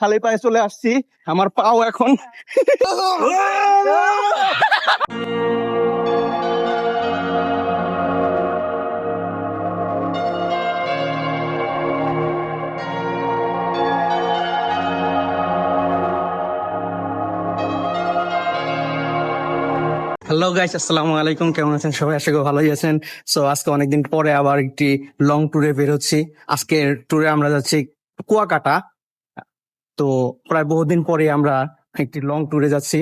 খালি পায়ে চলে আসছি, আমার পাও এখন হ্যালো গাইস, আসসালামু আলাইকুম। কেমন আছেন সবাই? আশা করি ভালোই আছেন। সো আজকে অনেকদিন পরে আবার একটি লং ট্যুরে বের হচ্ছি। আজকের ট্যুরে আমরা যাচ্ছি কুয়াকাটা। তো প্রায় বহুদিন পরে আমরা একটি লং ট্যুরে যাচ্ছি।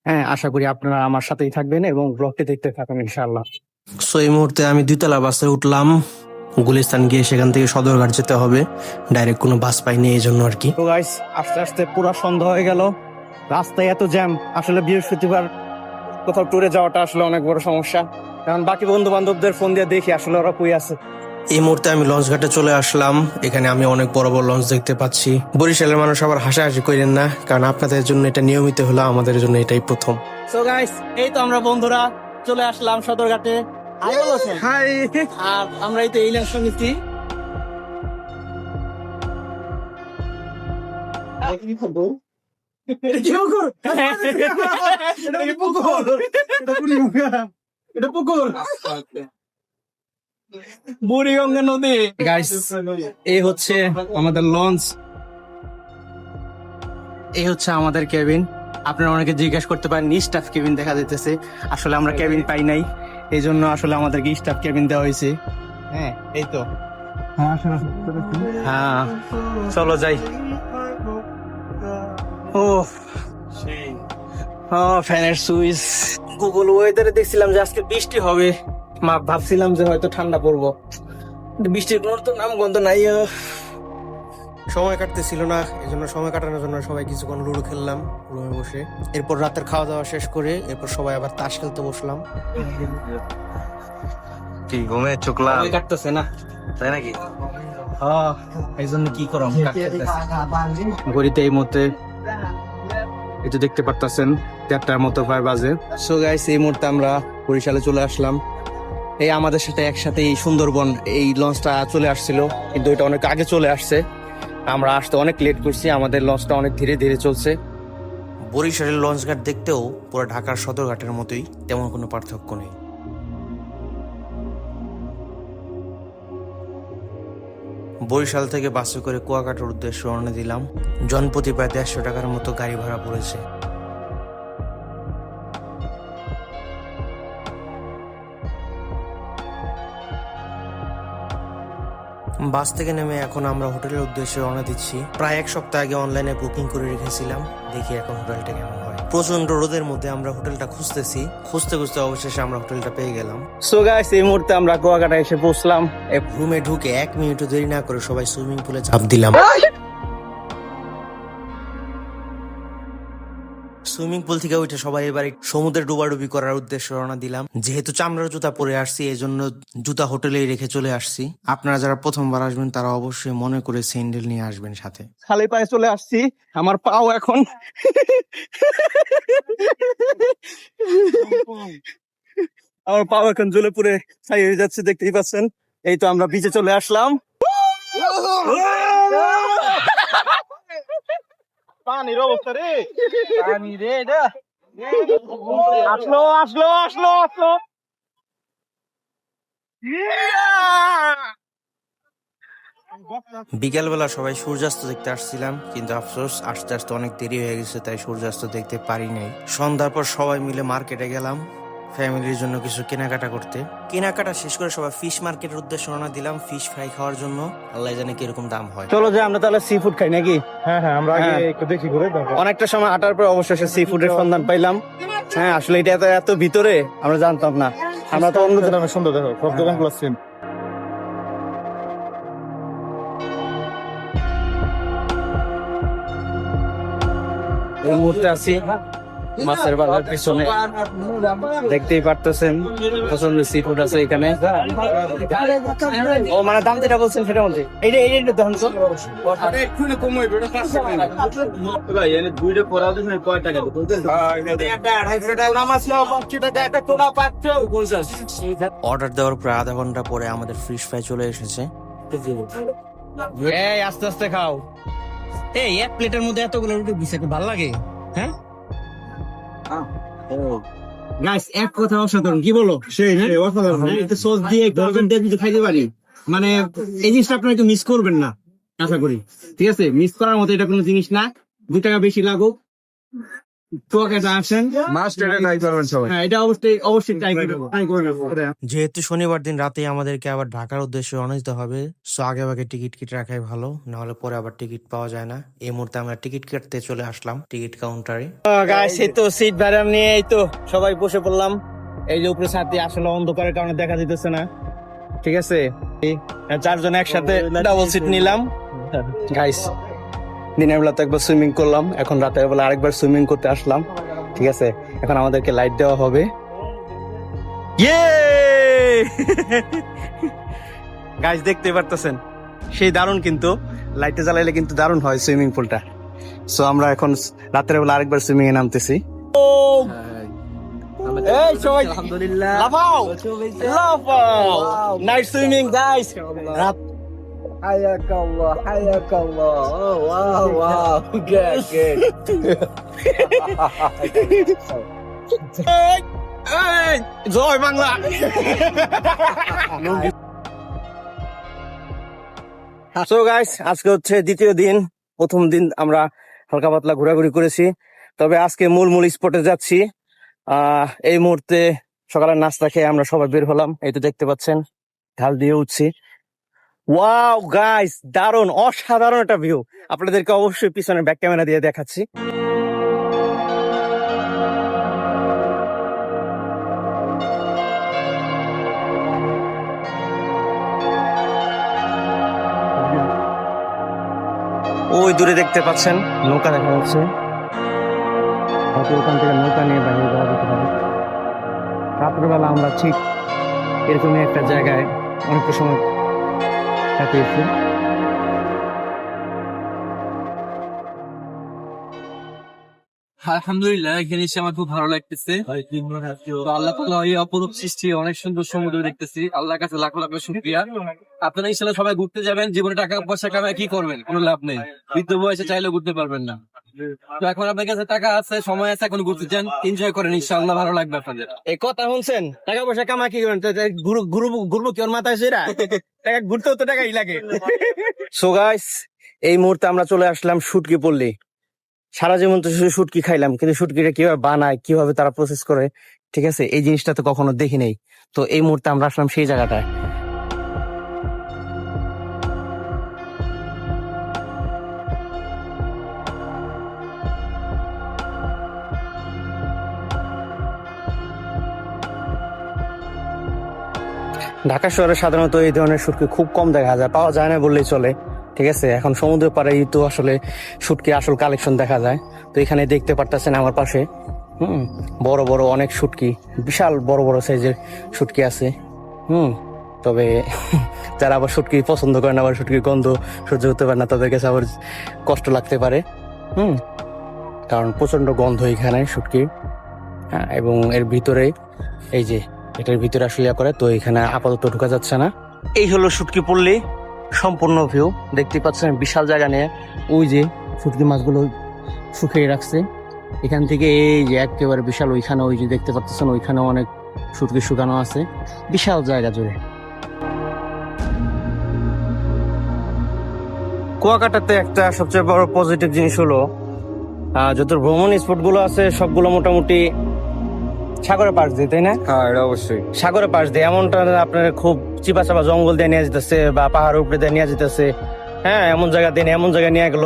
হ্যাঁ, আশা করি আপনারা আমার সাথেই থাকবেন এবং ব্লগটি দেখতে থাকবেন ইনশাআল্লাহ। সো এই মুহূর্তে আমি 2 তলা বাসে উঠলাম। গুলিস্তান গিয়ে সেখান থেকে সদরঘাট যেতে হবে। ডাইরেক্ট কোনো বাস পাইনি, এই জন্য আর কি। তো গাইস, আস্তে আস্তে পুরো সন্ধ্যা হয়ে গেল, রাস্তায় এত জ্যাম। আসলে বৃহস্পতিবার কোথাও ট্যুরে যাওয়াটা আসলে অনেক বড় সমস্যা, কারণ বাকি বন্ধু বান্ধবদের ফোন দিয়ে দেখি আসলে ওরা কই আছে। এই মুহূর্তে আমি লঞ্চ ঘাটে চলে আসলাম। এখানে আমি অনেক বড় বড় লঞ্চ দেখতে পাচ্ছি। বরিশালের মানুষ আবার হাসাহাসি করেন না, কারণ আপনাদের জন্য এটা নিয়মিত হলো, আমাদের জন্য এটাই প্রথম। সো গাইস, এই তো আমরা বন্ধুরা চলে আসলাম সদরঘাটে। হাই, আর আমরা এই তো এই লঞ্চ নিচ্ছি। বুড়িগঙ্গা নদী। গাইস, এই হচ্ছে আমাদের লঞ্চ, এই হচ্ছে আমাদের কেবিন। আপনারা অনেকে জিজ্ঞাসা করতে পারেন স্টাফ কেবিন দেখা যাইতেছে। আসলে আমরা কেবিন পাই নাই, এই জন্য আসলে আমাদেরকে স্টাফ কেবিন দেওয়া হয়েছে। হ্যাঁ, এই তো। হ্যাঁ, চলো যাই। ও ফ্যানের সুইচ। গুগল ওয়েদারে দেখছিলাম যে আজকে বৃষ্টি হবে, ভাবছিলাম যে হয়তো ঠান্ডা পড়বো, বৃষ্টির কোনো তো নাম গন্ধ নাই। সময় কাটতেছিল না, এই জন্য সময় কাটানোর জন্য সবাই কিছুক্ষণ লুডো খেললাম রুমে বসে। এরপর রাতের খাওয়া দাওয়া শেষ করে এরপর সবাই আবার তাস খেলতে বসলাম। কি ঘুমে চোখলাম কাটতেছে না, তাই নাকি? এই জন্য কি করম, ঘড়িতে এই মুহূর্তে এই তো দেখতে পারতেছেন 4টার মতো প্রায় বাজে। সো গাইস, এই মুহূর্তে আমরা বরিশালে চলে আসলাম। এই আমাদের সাথে একসাথে এই সুন্দরবন এই লঞ্চটা চলে আসছিল, কিন্তু এটা অনেক আগে চলে আসছে। আমরা আসতে অনেক লেট করছি, আমাদের লঞ্চটা অনেক ধীরে ধীরে চলছে। বরিশালের লঞ্চ ঘাট দেখতেও পুরো ঢাকার সদরঘাটের মতোই, তেমন কোনো পার্থক্য নেই। বরিশাল থেকে বাসে করে কুয়াকাটার উদ্দেশ্যে রওনা দিলাম। জনপ্রতি প্রায় 150 টাকার মতো গাড়ি ভাড়া পড়েছে। বাস থেকে নেমে এখন আমরা হোটেলের উদ্দেশ্যে রওনা দিচ্ছি। প্রায় 1 সপ্তাহ আগে অনলাইনে বুকিং করে রেখেছিলাম, দেখি এখন হোটেলটা কেমন হয়। প্রচন্ড রোদের মধ্যে আমরা হোটেলটা খুঁজতেছি, খুঁজতে খুঁজতে অবশেষে আমরা হোটেলটা পেয়ে গেলাম। সো গাইস, এই মুহূর্তে আমরা কুয়াকাটা এসে পৌঁছলাম। রুমে ঢুকে 1 মিনিটও দেরি না করে সবাই সুইমিং পুলে ঝাঁপ দিলাম। সুইমিং পুল থেকে উঠে সবাই এবার সমুদ্রে ডুবাডুবি করার উদ্দেশ্যে রওনা দিলাম। যেহেতু চামড়ার জুতা পরে আসছি, এই জন্য জুতা হোটেলেই রেখে চলে আসছি। আপনারা যারা প্রথমবার আসবেন তারা অবশ্যই মনে করে স্যান্ডেল নিয়ে আসবেন সাথে। খালি পায়ে চলে আসছি, আমার পাও এখন আমার পাও এখন জ্বলে পুড়ে ছাই হয়ে যাচ্ছে, দেখতেই পাচ্ছেন। এই তো আমরা বিচে চলে আসলাম। পানির অবস্থা রে, পানি রে, আসলো আসলো আসলো আসলো। বিকেলবেলা সবাই সূর্যাস্ত দেখতে আসছিলাম, কিন্তু আফসোস আস্তে আস্তে অনেক দেরি হয়ে গেছে, তাই সূর্যাস্ত দেখতে পারি নাই। সন্ধ্যার পর সবাই মিলে মার্কেটে গেলাম ফ্যামিলির জন্য কিছু কেনাকাটা করতে। কেনাকাটা শেষ করে সবাই ফিশ মার্কেটের উদ্দেশ্যে রওনা দিলাম ফিশ ফ্রাই খাওয়ার জন্য। আল্লাহ জানে কিরকম দাম হয়। চলো যে আমরা তাহলে সি ফুড খাই নাকি? হ্যাঁ, আমরা আগে একটু দেখি ঘুরে অনেকটা সময় হাঁটার পর অবশেষে সি ফুডের সন্ধান পাইলাম। হ্যাঁ, আসলে এটা এত ভিতরে আমরা জানতাম না। আমরা তো অন্য অনেক সুন্দর, দেখো সব দোকানগুলো সেম। এই মুহূর্তে আছি মাছের বাজার পিছনে, দেখতেই পারতেছেন পছন্দের সি ফুড আছে এখানে। ও মানে দাম যেটা বলছেন সেটা বলছে, এইটা এইটা দাম তো একটু কমই বেটা 500 টাকা ভাই, এনে দুইটা পড়া দিন কয় টাকা বলতে একটা 250 টাকা দাম আছে, 500 টাকা একটা টোড়া পাচ্ছে 50। অর্ডার দেওয়ার প্রায় আধা ঘন্টা পরে আমাদের ফিশ ফ্রাই চলে এসেছে। এই আস্তে আস্তে খাও, এই এক প্লেটের মধ্যে এতগুলো রুটি দিছে কি ভালো লাগে? হ্যাঁ গাইস, এক কথা অসাধারণ, কি বলো? সেই অসাধারণ। একটু সস দিয়ে একটু অর্ডার দিয়ে যদি খাইতে পারি, মানে এই জিনিসটা আপনারা একটু মিস করবেন না, আশা করি। ঠিক আছে, মিস করার মতো এটা কোনো জিনিস না। 2 টাকা বেশি লাগুক, কুয়াকাটা আসেন, মাস্ট এটা ট্রাই করবেন সবাই। হ্যাঁ এটা অবশ্যই ট্রাই করবেন। করে যেহেতু শনিবার দিন রাতে আমাদেরকে আবার ঢাকার উদ্দেশ্যে রওনা দিতে হবে, সো আগে ভাগে টিকিট কেটে রাখাই ভালো, না হলে পরে আবার টিকিট পাওয়া যায় না। এই মুহূর্তে আমরা টিকিট কাটতে চলে আসলাম টিকিট কাউন্টারে। গাইস, এই তো সিট ভাড়া নিয়ে এই তো সবাই বসে পড়লাম। এই যে উপরে ছাদ দিয়ে আসলে অন্ধকারের কারণে দেখা দিতেছে না, ঠিক আছে। 4 জন একসাথে ডাবল সিট নিলাম। গাইস, দিনের বেলা তো একবার সুইমিং করলাম, এখন রাতের বেলা আরেকবার সুইমিং করতে আসলাম, ঠিক আছে। এখন আমাদেরকে লাইট দেওয়া হবে। গাইস, দেখতে পারতেছেন সেই দারুণ, কিন্তু লাইটে জ্বালাইলে কিন্তু দারুণ হয় সুইমিং পুলটা। সো আমরা এখন রাতের বেলা আরেকবার সুইমিং এ নামতেছি। এই সবাই আলহামদুলিল্লাহ, লাফাও লাফাও, নাইট সুইমিং গাইস। রাত হায়াকাল্লাহ হায়াকাল্লাহ। Wow wow, good good. এই, জয় বাংলা। সো গাইস, আজকে হচ্ছে দ্বিতীয় দিন। প্রথম দিন আমরা হালকা পাতলা ঘোরাঘুরি করেছি, তবে আজকে মূল স্পটে যাচ্ছি। এই মুহূর্তে সকালের নাস্তা খেয়ে আমরা সবাই বের হলাম। এই তো দেখতে পাচ্ছেন, ঢাল দিয়ে উঠছি। ওয়াও গাইস, দারুণ অসাধারণ একটা ভিউ। আপনাদেরকে অবশ্যই পিছনে ব্যাক ক্যামেরা দিয়ে দেখাচ্ছি। ওই দূরে দেখতে পাচ্ছেন নৌকা দেখা যাচ্ছে, হয়তো ওখান থেকে নৌকা নিয়ে বাইরে যাওয়া যেতে পারে। রাত্রেবেলা আমরা ঠিক এরকমই একটা জায়গায় অনেকটা সময় কাটিয়েছি। আলহামদুলিল্লাহ, এখানে এসে আমার খুব ভালো লাগতেছে। তো আল্লাহ তাআলা এই অপরূপ সৃষ্টি, অনেক সুন্দর সমুদ্র দেখতেছি। আল্লাহর কাছে লাখ লাখ শুকরিয়া। আপনারা ইনশাআল্লাহ সবাই ঘুরতে যাবেন। জীবনে টাকা পয়সা কামায় কি করবেন? কোনো লাভ নেই। বৃদ্ধ বয়সে চাইলেও ঘুরতে পারবেন না। তো এখন আপনার কাছে টাকা আছে, সময় আছে, এখন ঘুরতে যান, এনজয় করেন, ইনশাআল্লাহ ভালো লাগবে আপনাদের। এই কথা শুনছেন, টাকা পয়সা কামা কি করেন? ঘুরবো কি ওর মাথায় সেরা? টাকা ঘুরতেও তো টাকাই লাগে। সো গাইস, এই মুহূর্তে আমরা চলে আসলাম শুটকি পল্লী। সারা জীবন তো শুধু শুটকি খাইলাম, কিন্তু শুটকিটা কিভাবে বানায়, কিভাবে তারা প্রসেস করে, ঠিক আছে, এই জিনিসটা তো কখনো দেখি নাই। তো এই মুহূর্তে আমরা আসলাম সেই জায়গাটায়। ঢাকা শহরে সাধারণত এই ধরনের শুটকি খুব কম দেখা যায়, পাওয়া যায় না বললেই চলে, ঠিক আছে। এখন সমুদ্রের পাড়েই তো আসলে শুটকি আসল কালেকশন দেখা যায়। তো এখানে দেখতে পারতেছেন আমার পাশে বড় বড় অনেক শুটকি, বিশাল বড় বড় সাইজের শুটকি আছে। তবে যারা আবার শুটকি পছন্দ করে না, আবার শুটকির গন্ধ সহ্য করতে পারে না, তাদের কাছে আবার কষ্ট লাগতে পারে। কারণ প্রচন্ড গন্ধ এখানে শুটকির। হ্যাঁ, এবং এর ভিতরে এই যে এটার ভিতরে আসলে করে, তো এখানে আপাতত ঢোকা যাচ্ছে না। এই হলো শুটকি পল্লী সম্পূর্ণ ভিউ, দেখতে পাচ্ছেন বিশাল জায়গা নিয়ে। ওই যে শুটকি মাছগুলো শুকিয়ে রাখছে, এখান থেকে এই যে একেবারে বিশাল, ওইখানে ওই যে দেখতে পাচ্ছেন ওইখানে অনেক শুটকি শুকানো আছে, বিশাল জায়গা জুড়ে। কুয়াকাটাতে একটা সবচেয়ে বড় পজিটিভ জিনিস হলো যত ভ্রমণ স্পট গুলো আছে সবগুলো মোটামুটি সাগরের পাশ দিয়ে, তাই না? হ্যাঁ, এটা অবশ্যই। সাগরের পাশ দিয়ে, এমনটা আপনার খুব চিপা চাপা জঙ্গল দিয়ে নিয়ে যেতেছে বা পাহাড়ের উপরে দিয়ে নিয়ে যেতেছে। হ্যাঁ, এমন জায়গা দিয়ে এমন জায়গায় নিয়ে গেল,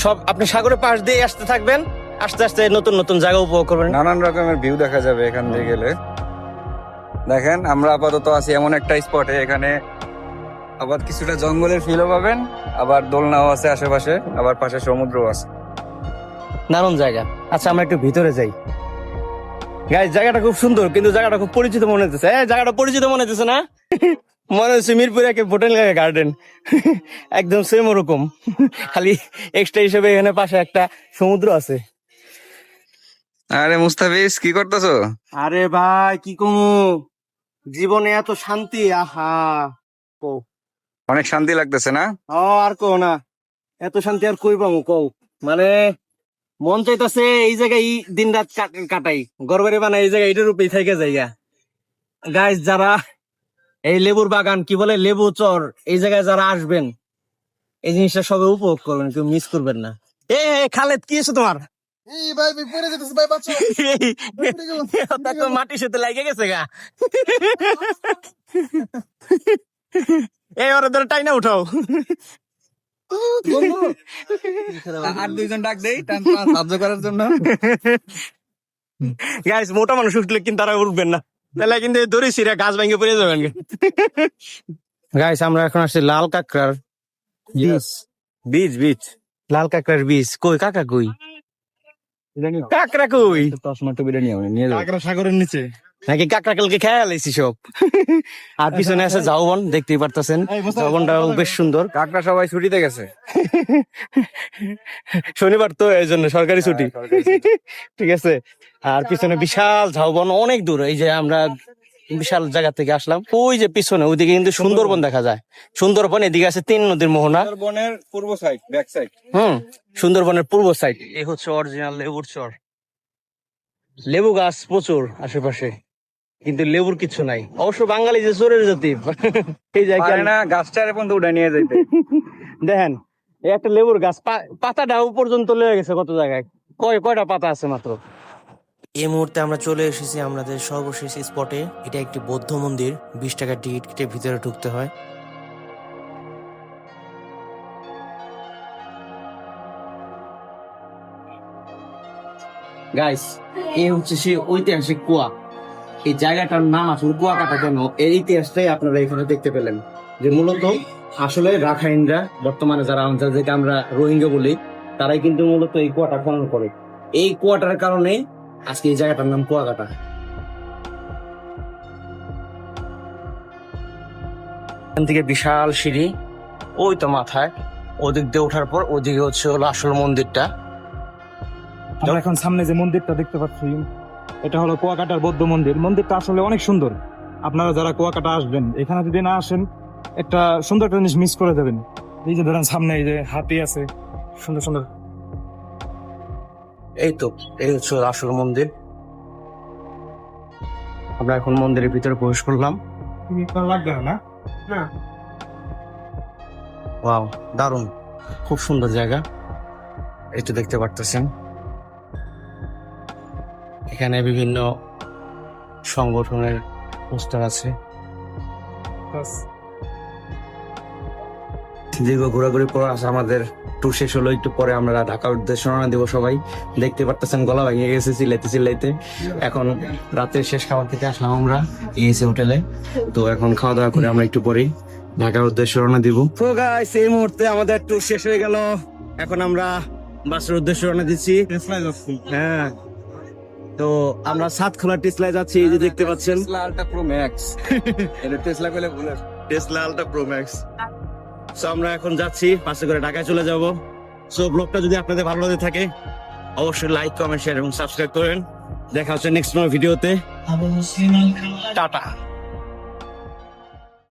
সব আপনি সাগরের পাশ দিয়ে আসতে থাকবেন, আস্তে আস্তে নতুন নতুন জায়গা উপভোগ করবেন। নানান রকমের ভিউ দেখা যাবে এখান দিয়ে গেলে। দেখেন, আমরা আপাতত আছি এমন একটা স্পটে, এখানে আবার কিছুটা জঙ্গলের ফিলও পাবেন, আবার দোলনাও আছে আশেপাশে, আবার পাশে সমুদ্রও আছে। দারুণ জায়গা। আচ্ছা, আমরা একটু ভিতরে যাই। গাইস, জায়গাটা খুব সুন্দর, কিন্তু জায়গাটা খুব পরিচিত মনে হচ্ছে। জায়গাটা পরিচিত মনে হচ্ছে না? মনে হচ্ছে মিরপুরে একে বোটানিক্যাল গার্ডেন, একদম সেম ওরকম, খালি এক্সট্রা হিসেবে এখানে পাশে একটা সমুদ্র আছে। আরে মুস্তাফিজ, কি করতেছো? আরে ভাই, কি কমু, জীবনে এত শান্তি, আহা। অনেক শান্তি লাগতেছে না? আর কো না, এত শান্তি আর কই পাবো কও, মানে মন চাইতাছে এই জায়গায় দিন রাত কাটাই, গরবারে বানাই এই জায়গায় এটার উপরেই থেকে যাইগা। গাইস যারা এই লেবুর বাগান কি বলে লেবু চর এই জায়গায় যারা আসবেন এই জিনিসটা সবাই উপভোগ করবেন, কেউ মিস করবেন না। এ খালেদ কি আছে তোমার? তো মাটির সাথে লাগে গেছে গা। এই ওরা ধরে টাইনা উঠাও। আর দুইজন ডাক দেই সাহায্য করার জন্য। গাইস মোটা মানুষ উঠলে কিন্তু তারা উঠবেন না, তাহলে কিন্তু দড়ি ছিঁড়ে গাছ ভেঙে পড়ে যাবেন। গাইস আমরা এখন আসছি লাল কাঁকড়ার বীজ বীজ লাল কাঁকড়ার বীজ। কই কাকা কই? কাঁকড়া কই? কাঁকড়া সাগরের নিচে নাকি কাঁকড়া কালকে খেয়াল আইছি সব। আর পিছনে আছে ঝাউবন, দেখতেই পারতেছেন ঝাউবনটাও বেশ সুন্দর। কাঁকড়া সবাই ছুটিতে গেছে, শনিবার তো এই জন্য সরকারি ছুটি। ঠিক আছে, আর পিছনে বিশাল ঝাউবন, অনেক দূর। এই যে আমরা বিশাল জায়গা থেকে আসলাম, ওই যে পিছনে ওইদিকে কিন্তু সুন্দরবন দেখা যায়। সুন্দরবন এদিকে আছে 3 নদীর মোহনা। সুন্দরবনের পূর্ব সাইড, ব্যাক সাইড। সুন্দরবনের পূর্ব সাইড। এই হচ্ছে অরিজিনাল লেবুর চর। লেবু গাছ প্রচুর আশেপাশে, কিন্তু লেবুর কিছু নাই। অবশ্য বাঙালি যে চোরের জাতি, এই জায়গায় না গাছটার পর্যন্ত উঠে নিয়ে যাইতে। দেখেন এই একটা লেবুর গাছ পাতাটা পর্যন্ত লেগে গেছে কত জায়গায়। কয়টা পাতা আছে মাত্র। এই মুহূর্তে আমরা চলে এসেছি আমাদের সর্বশেষ স্পটে। এটা একটি বৌদ্ধ মন্দির। 20 টাকার টিকিট কেটে ভিতরে ঢুকতে হয়। গাইস এই হচ্ছে সেই ঐতিহাসিক কুয়া। এই জায়গাটার নাম আসলে কুয়াকাটা কেন, এর ইতিহাসটাই আপনারা এখানে দেখতে পেলেন। যে মূলত আসলে রাখাইনরা, বর্তমানে যারা যেটা আমরা রোহিঙ্গা বলি, তারাই কিন্তু মূলত এই কুয়াটা খনন করে। এই কুয়াটার কারণে আজকে এই জায়গাটার নাম কুয়াকাটা। এখান থেকে বিশাল সিঁড়ি, ওই তো মাথায় ওদিক দিয়ে ওঠার পর ওদিকে হচ্ছে হলো আসল মন্দিরটা। আমরা এখন সামনে যে মন্দিরটা দেখতে পাচ্ছি, এটা হলো কুয়াকাটার বৌদ্ধ মন্দির। মন্দিরটা আসলে অনেক সুন্দর। আপনারা যারা কুয়াকাটা আসবেন, এখানে যদি না আসেন একটা সুন্দর একটা জিনিস মিস করে দেবেন। এই যে ধরেন সামনে এই যে হাতি আছে, সুন্দর সুন্দর। এই তো এই হচ্ছে আসল মন্দির। আমরা এখন মন্দিরের ভিতরে প্রবেশ করলাম। লাগবে না? ওয়াও, দারুণ, খুব সুন্দর জায়গা। এই তো দেখতে পারতেছেন এখানে বিভিন্ন সংগঠনের পোস্টার আছে। দীর্ঘ ঘোরাঘুরি পর আছে আমাদের ট্যুর শেষ হলো। একটু পরে আমরা ঢাকার উদ্দেশ্যে রওনা দিব। সবাই দেখতে পারতেছেন গলা ভেঙে গেছে চিল্লাইতে চিল্লাইতে। এখন রাতের শেষ খাবার থেকে আসলাম আমরা এসে হোটেলে। তো এখন খাওয়া দাওয়া করে আমরা একটু পরেই ঢাকার উদ্দেশ্যে রওনা দিব। তো গাইস এই মুহূর্তে আমাদের ট্যুর শেষ হয়ে গেল। এখন আমরা বাসের উদ্দেশ্যে রওনা দিচ্ছি। হ্যাঁ, তো আমরা সাতখোলা টেসলায় যাচ্ছি। এই যে দেখতে পাচ্ছেন টেসলা আলট্রা প্রো ম্যাক্স। এটা টেসলা কইলে ভুল আছে। Tesla ultra pro max. So আমরা এখন যাচ্ছি, বাসে করে ঢাকায় চলে যাব। সো ব্লগটা যদি আপনাদের ভালো লাগে থাকে অবশ্যই লাইক, কমেন্ট, শেয়ার এবং সাবস্ক্রাইব করেন। দেখা হচ্ছে নেক্সট ভিডিওতে। টাটা।